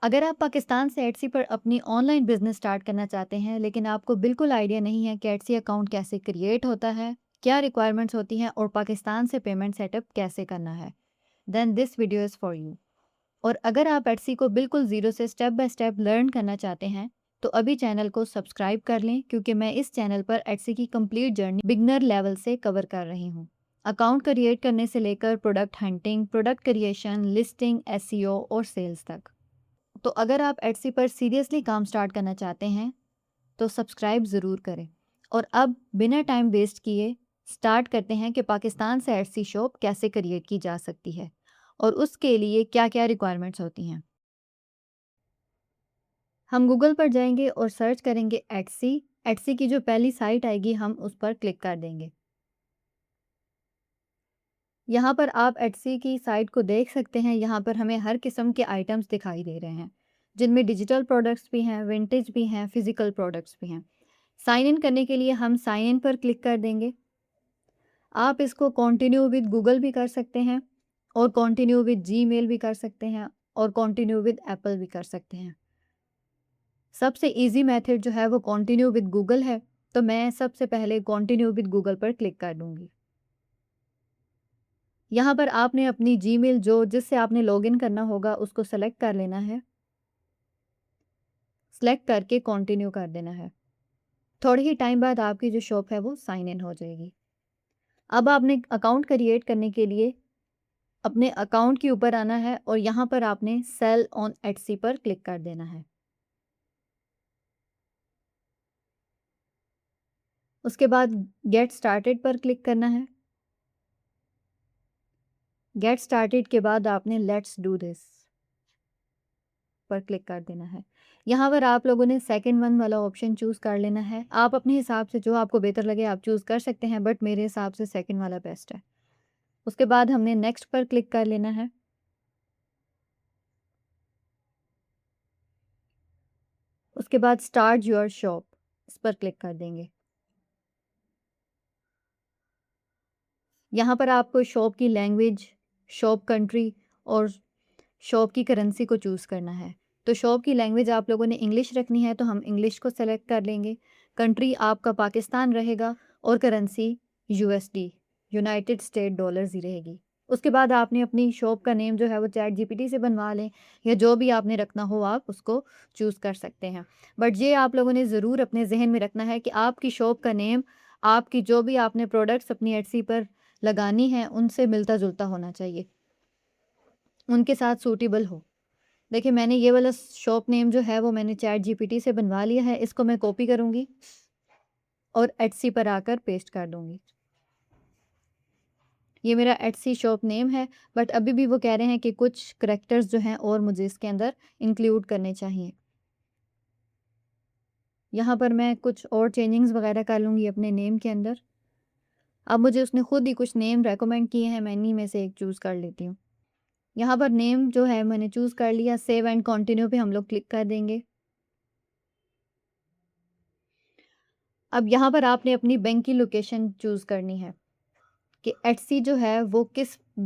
अगर आप पाकिस्तान से एटसी पर अपनी ऑनलाइन बिजनेस स्टार्ट करना चाहते हैं लेकिन आपको बिल्कुल आइडिया नहीं है कि एटसी अकाउंट कैसे क्रिएट होता है, क्या रिक्वायरमेंट्स होती हैं और पाकिस्तान से पेमेंट सेटअप कैसे करना है, then this video is for you. और अगर आप एटसी को बिल्कुल ज़ीरो से स्टेप बाय स्टेप लर्न करना चाहते हैं तो अभी चैनल को सब्सक्राइब कर लें, क्योंकि मैं इस चैनल पर एटसी की कंप्लीट जर्नी बिगनर लेवल से कवर कर रही हूँ। अकाउंट क्रिएट करने से लेकर product hunting, product creation, listing, SEO और सेल्स तक। तो अगर आप एटसी पर सीरियसली काम स्टार्ट करना चाहते हैं तो सब्सक्राइब ज़रूर करें। और अब बिना टाइम वेस्ट किए स्टार्ट करते हैं कि पाकिस्तान से एटसी शॉप कैसे क्रिएट की जा सकती है और उसके लिए क्या क्या रिक्वायरमेंट्स होती हैं। हम गूगल पर जाएंगे और सर्च करेंगे एटसी। एटसी की जो पहली साइट आएगी हम उस पर क्लिक कर देंगे। यहाँ पर आप एटसी की साइट को देख सकते हैं। यहाँ पर हमें हर किस्म के आइटम्स दिखाई दे रहे हैं, जिनमें डिजिटल प्रोडक्ट्स भी हैं, विंटेज भी हैं, फिजिकल प्रोडक्ट्स भी हैं। साइन इन करने के लिए हम साइन इन पर क्लिक कर देंगे। आप इसको कंटिन्यू विद गूगल भी कर सकते हैं और कंटिन्यू विद जीमेल भी कर सकते हैं और कंटिन्यू विद एप्पल भी कर सकते हैं। सबसे इजी मेथड जो है वो कंटिन्यू विद गूगल है, तो मैं सबसे पहले कंटिन्यू विद गूगल पर क्लिक कर दूंगी। यहाँ पर आपने अपनी जीमेल जो जिससे आपने लॉगिन करना होगा उसको सेलेक्ट कर लेना है। सेलेक्ट करके कंटिन्यू कर देना है। थोड़े ही टाइम बाद आपकी जो शॉप है वो साइन इन हो जाएगी। अब आपने अकाउंट क्रिएट करने के लिए अपने अकाउंट के ऊपर आना है और यहाँ पर आपने सेल ऑन एटसी पर क्लिक कर देना है। उसके बाद गेट स्टार्टेड पर क्लिक करना है। गेट स्टार्टेड के बाद आपने लेट्स डू दिस पर क्लिक कर देना है। यहाँ पर आप लोगों ने सेकंड वन वाला ऑप्शन चूज़ कर लेना है। आप अपने हिसाब से जो आपको बेहतर लगे आप चूज़ कर सकते हैं, बट मेरे हिसाब से सेकंड वाला बेस्ट है। उसके बाद हमने नेक्स्ट पर क्लिक कर लेना है। उसके बाद स्टार्ट योर शॉप इस पर क्लिक कर देंगे। यहाँ पर आपको शॉप की लैंग्वेज, शॉप कंट्री और शॉप की करेंसी को चूज़ करना है। तो शॉप की लैंग्वेज आप लोगों ने इंग्लिश रखनी है तो हम इंग्लिश को सेलेक्ट कर लेंगे। कंट्री आपका पाकिस्तान रहेगा और currency USD, United State dollars ही रहेगी। उसके बाद आपने अपनी शॉप का नेम जो है वो चैट जीपीटी से बनवा लें, या जो भी आपने रखना हो आप उसको चूज़ कर सकते हैं। बट ये आप लोगों ने ज़रूर अपने जहन में रखना है कि आपकी शॉप का नेम आपकी जो भी आपने प्रोडक्ट्स अपनी एटसी पर लगानी है उनसे मिलता जुलता होना चाहिए, उनके साथ सूटेबल हो। देखिए मैंने ये वाला शॉप नेम जो है वो मैंने चैट जीपीटी से बनवा लिया है। इसको मैं कॉपी करूँगी और एटसी पर आकर पेस्ट कर दूँगी। ये मेरा एटसी शॉप नेम है, बट अभी भी वो कह रहे हैं कि कुछ करैक्टर्स जो हैं और मुझे इसके अंदर इंक्लूड करने चाहिए। यहाँ पर मैं कुछ और चेंजिंग्स वगैरह कर लूँगी अपने नेम के अंदर। अब मुझे उसने खुद ही कुछ नेम रेकमेंड किए हैं, मैं इन्हीं में से एक चूज़ कर लेती हूँ। यहाँ पर नेम जो है मैंने चूज़ कर लिया। सेव एंड कंटिन्यू पे हम लोग क्लिक कर देंगे। अब यहाँ पर आपने अपनी बैंक की लोकेशन चूज़ करनी है कि एटसी जो है वो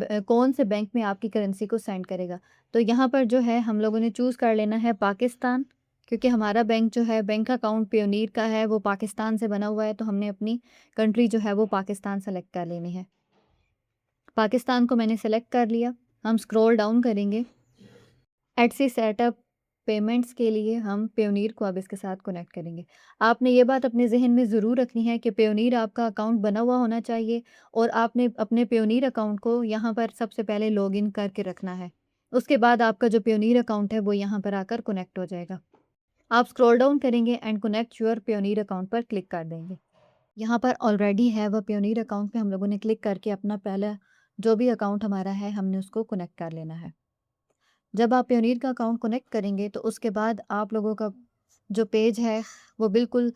कौन से बैंक में आपकी करेंसी को सेंड करेगा। तो यहाँ पर जो है हम लोगों ने चूज़ कर लेना है पाकिस्तान, क्योंकि हमारा बैंक जो है बैंक अकाउंट पेयोनीर का है वो पाकिस्तान से बना हुआ है, तो हमने अपनी कंट्री जो है वो पाकिस्तान सेलेक्ट कर लेनी है। पाकिस्तान को मैंने सेलेक्ट कर लिया। हम स्क्रॉल डाउन करेंगे। एटसी सेटअप पेमेंट्स के लिए हम पेयोनीर को अब इसके साथ कनेक्ट करेंगे। आपने ये बात अपने ज़हन में ज़रूर रखनी है कि पेयोनीर आपका अकाउंट बना हुआ होना चाहिए और आपने अपने पेयोनीर अकाउंट को यहाँ पर सबसे पहले लॉगिन करके रखना है। उसके बाद आपका जो पेयोनीर अकाउंट है वो यहाँ पर आकर कनेक्ट हो जाएगा। आप स्क्रॉल डाउन करेंगे and connect your Payoneer account पर क्लिक कर देंगे। यहाँ पर ऑलरेडी है वह पेयोनीर अकाउंट पे हम लोगों ने क्लिक करके अपना पहला जो भी अकाउंट हमारा है हमने उसको कनेक्ट कर लेना है। जब आप पेयोनीर का अकाउंट कनेक्ट करेंगे तो उसके बाद आप लोगों का जो पेज है वो बिल्कुल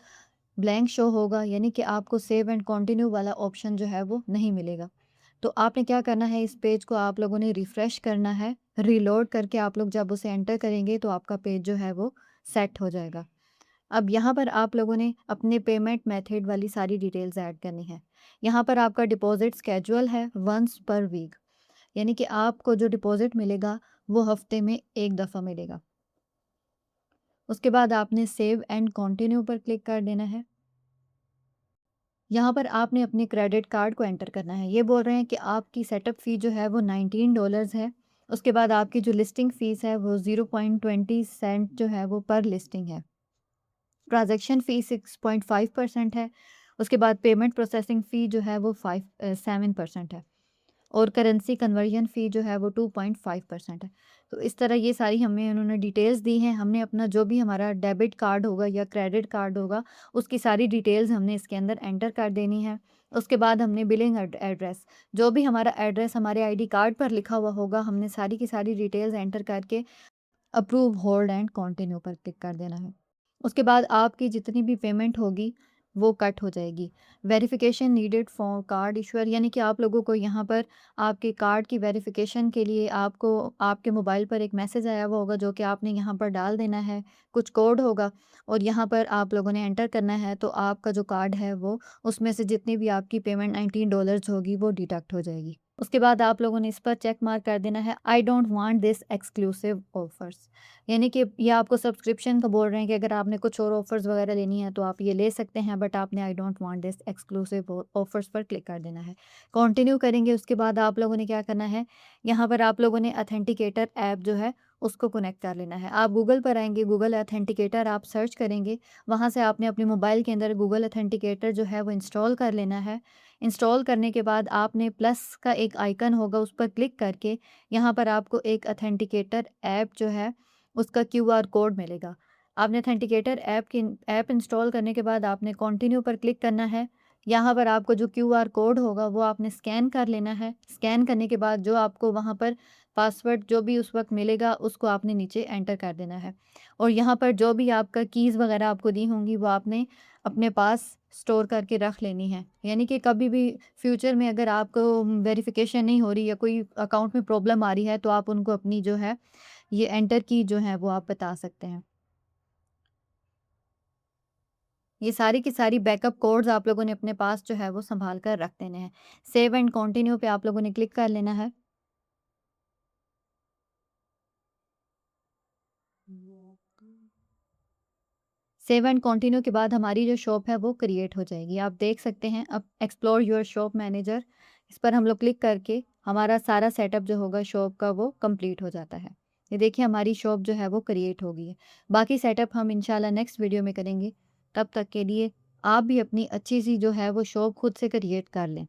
ब्लैंक शो होगा, यानी कि आपको सेव एंड कंटिन्यू वाला ऑप्शन जो है वो नहीं मिलेगा। तो आपने क्या करना है, इस पेज को आप लोगों ने रिफ़्रेश करना है। रीलोड करके आप लोग जब उसे एंटर करेंगे तो आपका पेज जो है वो सेट हो जाएगा। अब यहाँ पर आप लोगों ने अपने पेमेंट मेथड वाली सारी डिटेल्स ऐड करनी है। यहाँ पर आपका डिपॉजिट स्केजुअल है वंस पर वीक, यानी कि आपको जो डिपॉजिट मिलेगा वो हफ्ते में एक दफ़ा मिलेगा। उसके बाद आपने सेव एंड कंटिन्यू पर क्लिक कर देना है। यहाँ पर आपने अपने क्रेडिट कार्ड को एंटर करना है। ये बोल रहे हैं कि आपकी सेटअप फ़ी जो है वो $19 है। उसके बाद आपकी जो लिस्टिंग फ़ीस है वो 0.20 सेंट जो है वो पर लिस्टिंग है। ट्रांज़ैक्शन फ़ी 6.5% है। उसके बाद पेमेंट प्रोसेसिंग फ़ी जो है वो 7% है। और करेंसी कन्वर्जन फ़ी जो है वो 2.5% है। तो इस तरह ये सारी हमें उन्होंने डिटेल्स दी हैं। हमने अपना जो भी हमारा डेबिट कार्ड होगा या क्रेडिट कार्ड होगा, उसकी सारी डिटेल्स हमने इसके अंदर एंटर कर देनी है। उसके बाद हमने बिलिंग एड्रेस, जो भी हमारा एड्रेस हमारे आईडी कार्ड पर लिखा हुआ होगा, हमने सारी की सारी डिटेल्स एंटर करके अप्रूव, होल्ड एंड कंटिन्यू पर क्लिक कर देना है। उसके बाद आपकी जितनी भी पेमेंट होगी वो कट हो जाएगी। Verification needed for card issuer, यानी कि आप लोगों को यहाँ पर आपके कार्ड की वेरिफिकेशन के लिए आपको आपके मोबाइल पर एक मैसेज आया हुआ होगा जो कि आपने यहाँ पर डाल देना है। कुछ कोड होगा और यहाँ पर आप लोगों ने एंटर करना है, तो आपका जो कार्ड है वो उसमें से जितनी भी आपकी पेमेंट $19 होगी वो डिडक्ट हो जाएगी। उसके बाद आप लोगों ने इस पर चेक मार्क कर देना है, I don't want this exclusive offers, यानी कि ये आपको सब्सक्रिप्शन का बोल रहे हैं कि अगर आपने कुछ और ऑफ़र्स वगैरह लेनी है तो आप ये ले सकते हैं, बट आपने I don't want this exclusive offers पर क्लिक कर देना है। कंटिन्यू करेंगे। उसके बाद आप लोगों ने क्या करना है, यहाँ पर आप लोगों ने ऑथेंटिकेटर ऐप जो है उसको कनेक्ट कर लेना है। आप गूगल पर आएँगे, गूगल ऑथेंटिकेटर आप सर्च करेंगे, वहाँ से आपने अपने मोबाइल के अंदर गूगल ऑथेंटिकेटर जो है वो इंस्टॉल कर लेना है। इंस्टॉल करने के बाद आपने प्लस का एक आइकन होगा, उस पर क्लिक करके यहाँ पर आपको एक ऑथेंटिकेटर ऐप जो है उसका क्यूआर कोड मिलेगा। आपने ऑथेंटिकेटर ऐप इंस्टॉल करने के बाद आपने कंटिन्यू पर क्लिक करना है। यहाँ पर आपको जो क्यूआर कोड होगा वो आपने स्कैन कर लेना है। स्कैन करने के बाद जो आपको वहाँ पर पासवर्ड जो भी उस वक़्त मिलेगा उसको आपने नीचे एंटर कर देना है। और यहाँ पर जो भी आपका कीज़ वग़ैरह आपको दी होंगी वो आपने अपने पास स्टोर करके रख लेनी है। यानी कि कभी भी फ्यूचर में अगर आपको वेरिफ़िकेशन नहीं हो रही या कोई अकाउंट में प्रॉब्लम आ रही है तो आप उनको अपनी जो है ये एंटर की जो है वो आप बता सकते हैं। ये सारी की सारी बैकअप कोड्स आप लोगों ने अपने पास जो है वो सँभाल कर रख देने हैं। सेव एंड कंटिन्यू पे आप लोगों ने क्लिक कर लेना है। सेव एंड कंटिन्यू के बाद हमारी जो शॉप है वो क्रिएट हो जाएगी। आप देख सकते हैं अब एक्सप्लोर योर शॉप मैनेजर, इस पर हम लोग क्लिक करके हमारा सारा सेटअप जो होगा शॉप का वो कंप्लीट हो जाता है। ये देखिए हमारी शॉप जो है वो क्रिएट हो गई है। बाकी सेटअप हम इंशाल्लाह नेक्स्ट वीडियो में करेंगे। तब तक के लिए आप भी अपनी अच्छी सी जो है वो शॉप खुद से क्रिएट कर लें।